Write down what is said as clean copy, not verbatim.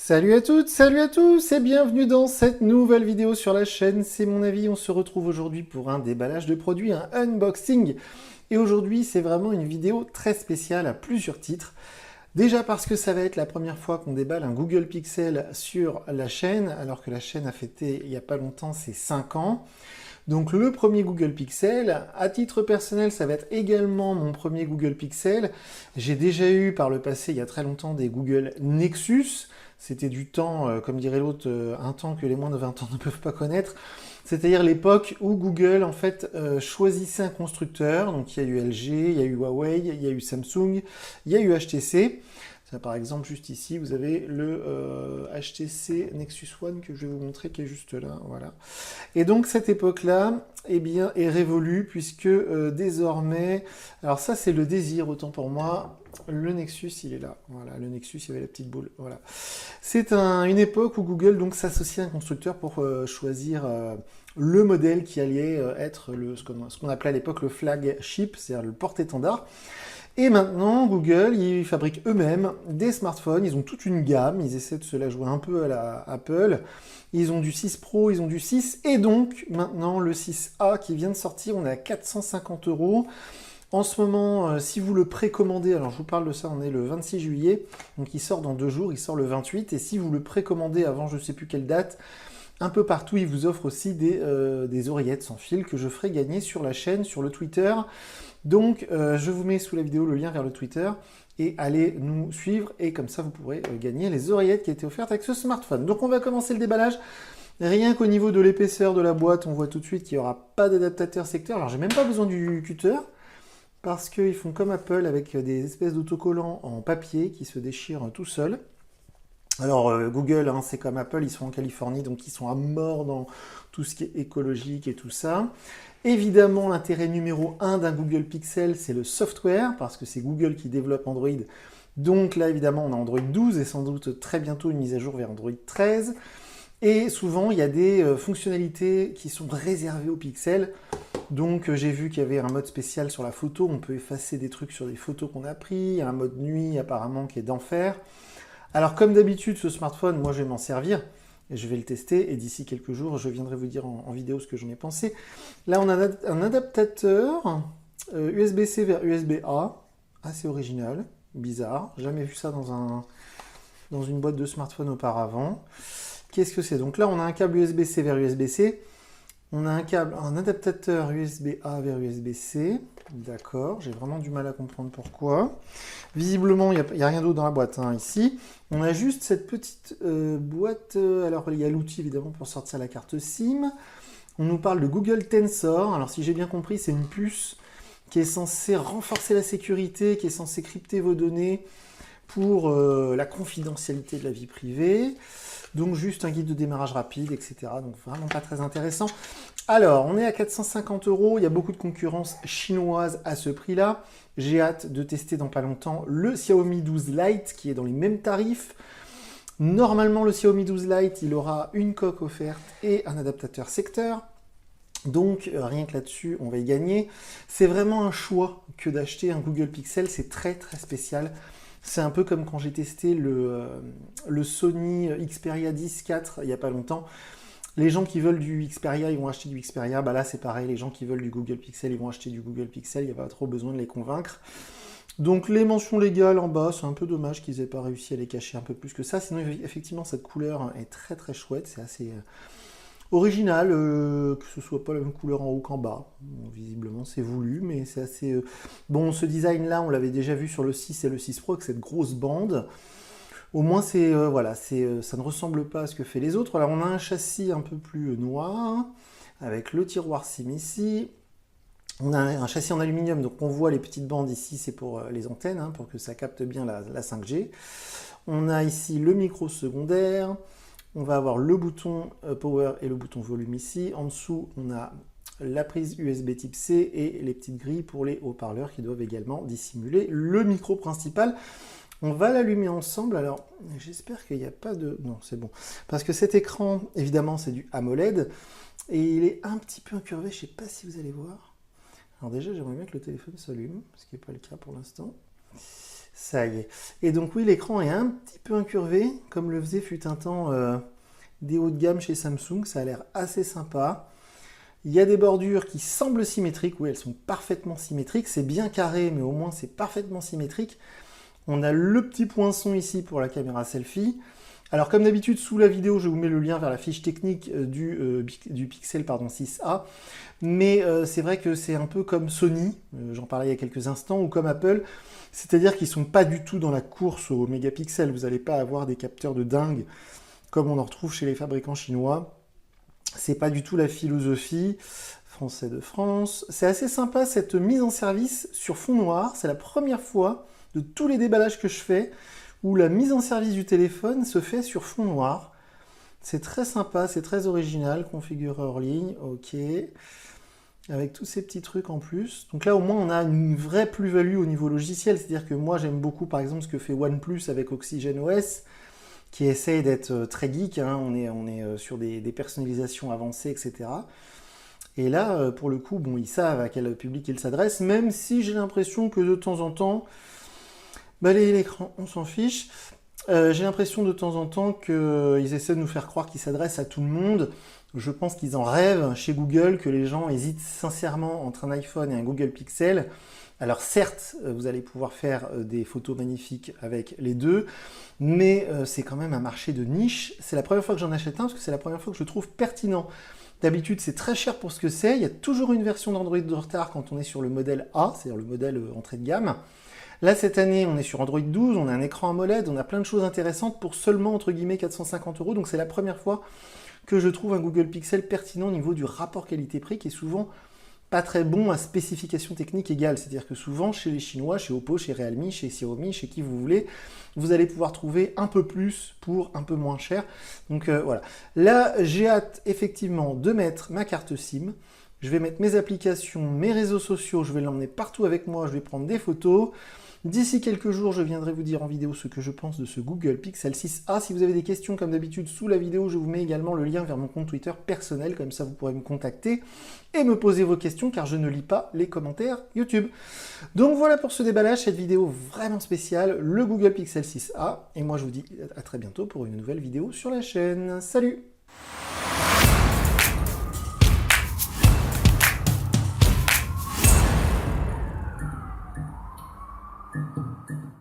Salut à toutes, salut à tous et bienvenue dans cette nouvelle vidéo sur la chaîne. C'est mon avis, on se retrouve aujourd'hui pour un déballage de produits, un unboxing. Et aujourd'hui, c'est vraiment une vidéo très spéciale à plusieurs titres. Déjà parce que ça va être la première fois qu'on déballe un Google Pixel sur la chaîne, alors que la chaîne a fêté il n'y a pas longtemps ses 5 ans. Donc le premier Google Pixel, à titre personnel, ça va être également mon premier Google Pixel. J'ai déjà eu par le passé, il y a très longtemps, des Google Nexus. C'était du temps, comme dirait l'autre, un temps que les moins de 20 ans ne peuvent pas connaître. C'est-à-dire l'époque où Google, en fait, choisissait un constructeur. Donc il y a eu LG, il y a eu Huawei, il y a eu Samsung, il y a eu HTC. Ça, par exemple, juste ici, vous avez le HTC Nexus One que je vais vous montrer, qui est juste là, voilà. Et donc, cette époque-là, eh bien, est révolue, puisque désormais... Alors ça, c'est le désir, autant pour moi. Le Nexus, il est là. Voilà, le Nexus, il y avait la petite boule. Voilà. C'est une époque où Google donc s'associait à un constructeur pour choisir le modèle qui allait être ce qu'on appelait à l'époque le flagship, c'est-à-dire le porte-étendard. Et maintenant, Google, ils fabriquent eux-mêmes des smartphones, ils ont toute une gamme, ils essaient de se la jouer un peu à la Apple. Ils ont du 6 Pro, ils ont du 6, et donc maintenant le 6A qui vient de sortir, on est à 450 €. En ce moment, si vous le précommandez, alors je vous parle de ça, on est le 26 juillet, donc il sort dans 2 jours, il sort le 28, et si vous le précommandez avant je ne sais plus quelle date, un peu partout, ils vous offrent aussi des oreillettes sans fil que je ferai gagner sur la chaîne, sur le Twitter. Donc, je vous mets sous la vidéo le lien vers le Twitter et allez nous suivre et comme ça, vous pourrez gagner les oreillettes qui ont été offertes avec ce smartphone. Donc, on va commencer le déballage. Rien qu'au niveau de l'épaisseur de la boîte, on voit tout de suite qu'il n'y aura pas d'adaptateur secteur. Alors, j'ai même pas besoin du cutter parce qu'ils font comme Apple avec des espèces d'autocollants en papier qui se déchirent tout seuls. Alors Google, hein, c'est comme Apple, ils sont en Californie, donc ils sont à mort dans tout ce qui est écologique et tout ça. Évidemment, l'intérêt numéro 1 d'un Google Pixel, c'est le software, parce que c'est Google qui développe Android. Donc là, évidemment, on a Android 12 et sans doute très bientôt une mise à jour vers Android 13. Et souvent, il y a des fonctionnalités qui sont réservées au Pixel. Donc j'ai vu qu'il y avait un mode spécial sur la photo, on peut effacer des trucs sur des photos qu'on a pris, il y a un mode nuit apparemment qui est d'enfer. Alors comme d'habitude, ce smartphone, moi je vais m'en servir, et je vais le tester, et d'ici quelques jours, je viendrai vous dire en vidéo ce que j'en ai pensé. Là, on a un adaptateur USB-C vers USB-A, assez original, bizarre, jamais vu ça dans une boîte de smartphone auparavant. Qu'est-ce que c'est? Donc là, on a un câble USB-C vers USB-C, on a un adaptateur USB-A vers USB-C, d'accord, j'ai vraiment du mal à comprendre pourquoi. Visiblement, il n'y a rien d'autre dans la boîte, hein, ici. On a juste cette petite boîte, alors il y a l'outil évidemment pour sortir la carte SIM. On nous parle de Google Tensor, alors si j'ai bien compris, c'est une puce qui est censée renforcer la sécurité, qui est censée crypter vos données pour la confidentialité de la vie privée. Donc juste un guide de démarrage rapide, etc. Donc vraiment pas très intéressant. Alors, on est à 450 €, il y a beaucoup de concurrence chinoise à ce prix-là. J'ai hâte de tester dans pas longtemps le Xiaomi 12 Lite qui est dans les mêmes tarifs. Normalement, le Xiaomi 12 Lite, il aura une coque offerte et un adaptateur secteur. Donc, rien que là-dessus, on va y gagner. C'est vraiment un choix que d'acheter un Google Pixel, c'est très très spécial. C'est un peu comme quand j'ai testé le Sony Xperia 10 IV il n'y a pas longtemps. Les gens qui veulent du Xperia, ils vont acheter du Xperia. Bah là, c'est pareil. Les gens qui veulent du Google Pixel, ils vont acheter du Google Pixel. Il n'y a pas trop besoin de les convaincre. Donc, les mentions légales en bas, c'est un peu dommage qu'ils n'aient pas réussi à les cacher un peu plus que ça. Sinon, effectivement, cette couleur est très très chouette. C'est assez original, que ce soit pas la même couleur en haut qu'en bas. Bon, visiblement, c'est voulu, mais c'est assez... Bon, ce design-là, on l'avait déjà vu sur le 6 et le 6 Pro, avec cette grosse bande. Au moins, voilà, ça ne ressemble pas à ce que fait les autres. Alors, on a un châssis un peu plus noir, avec le tiroir SIM ici. On a un châssis en aluminium, donc on voit les petites bandes ici, c'est pour les antennes, hein, pour que ça capte bien la 5G. On a ici le micro secondaire. On va avoir le bouton Power et le bouton Volume ici. En dessous, on a la prise USB type C et les petites grilles pour les haut-parleurs qui doivent également dissimuler le micro principal. On va l'allumer ensemble. Alors, j'espère qu'il n'y a pas de... Non, c'est bon. Parce que cet écran, évidemment, c'est du AMOLED. Et il est un petit peu incurvé. Je ne sais pas si vous allez voir. Alors déjà, j'aimerais bien que le téléphone s'allume, ce qui n'est pas le cas pour l'instant. Ça y est. Et donc oui, l'écran est un petit peu incurvé, comme le faisait fut un temps des hauts de gamme chez Samsung. Ça a l'air assez sympa. Il y a des bordures qui semblent symétriques. Oui, elles sont parfaitement symétriques. C'est bien carré, mais au moins c'est parfaitement symétrique. On a le petit poinçon ici pour la caméra selfie. Alors comme d'habitude, sous la vidéo, je vous mets le lien vers la fiche technique du Pixel 6a. Mais c'est vrai que c'est un peu comme Sony, j'en parlais il y a quelques instants, ou comme Apple, c'est-à-dire qu'ils ne sont pas du tout dans la course aux mégapixels. Vous n'allez pas avoir des capteurs de dingue comme on en retrouve chez les fabricants chinois. C'est pas du tout la philosophie. Français de France. C'est assez sympa cette mise en service sur fond noir. C'est la première fois de tous les déballages que je fais où la mise en service du téléphone se fait sur fond noir. C'est très sympa, c'est très original. Configurer hors ligne, ok. Avec tous ces petits trucs en plus. Donc là, au moins, on a une vraie plus-value au niveau logiciel. C'est-à-dire que moi, j'aime beaucoup, par exemple, ce que fait OnePlus avec OxygenOS, qui essaye d'être très geek. Hein. On est sur des personnalisations avancées, etc. Et là, pour le coup, bon, ils savent à quel public ils s'adressent, même si j'ai l'impression que de temps en temps, balayer l'écran, on s'en fiche. J'ai l'impression de temps en temps qu'ils essaient de nous faire croire qu'ils s'adressent à tout le monde. Je pense qu'ils en rêvent chez Google, que les gens hésitent sincèrement entre un iPhone et un Google Pixel. Alors certes, vous allez pouvoir faire des photos magnifiques avec les deux, mais c'est quand même un marché de niche. C'est la première fois que j'en achète un, parce que c'est la première fois que je le trouve pertinent. D'habitude, c'est très cher pour ce que c'est. Il y a toujours une version d'Android de retard quand on est sur le modèle A, c'est-à-dire le modèle entrée de gamme. Là, cette année, on est sur Android 12, on a un écran AMOLED, on a plein de choses intéressantes pour seulement, entre guillemets, 450 €. Donc c'est la première fois que je trouve un Google Pixel pertinent au niveau du rapport qualité-prix, qui est souvent pas très bon à spécification technique égale. C'est-à-dire que souvent, chez les Chinois, chez Oppo, chez Realme, chez Xiaomi, chez qui vous voulez, vous allez pouvoir trouver un peu plus pour un peu moins cher. Donc voilà. Là, j'ai hâte effectivement de mettre ma carte SIM. Je vais mettre mes applications, mes réseaux sociaux, je vais l'emmener partout avec moi, je vais prendre des photos. D'ici quelques jours, je viendrai vous dire en vidéo ce que je pense de ce Google Pixel 6a. Si vous avez des questions, comme d'habitude, sous la vidéo, je vous mets également le lien vers mon compte Twitter personnel. Comme ça, vous pourrez me contacter et me poser vos questions, car je ne lis pas les commentaires YouTube. Donc voilà pour ce déballage, cette vidéo vraiment spéciale, le Google Pixel 6a. Et moi, je vous dis à très bientôt pour une nouvelle vidéo sur la chaîne. Salut!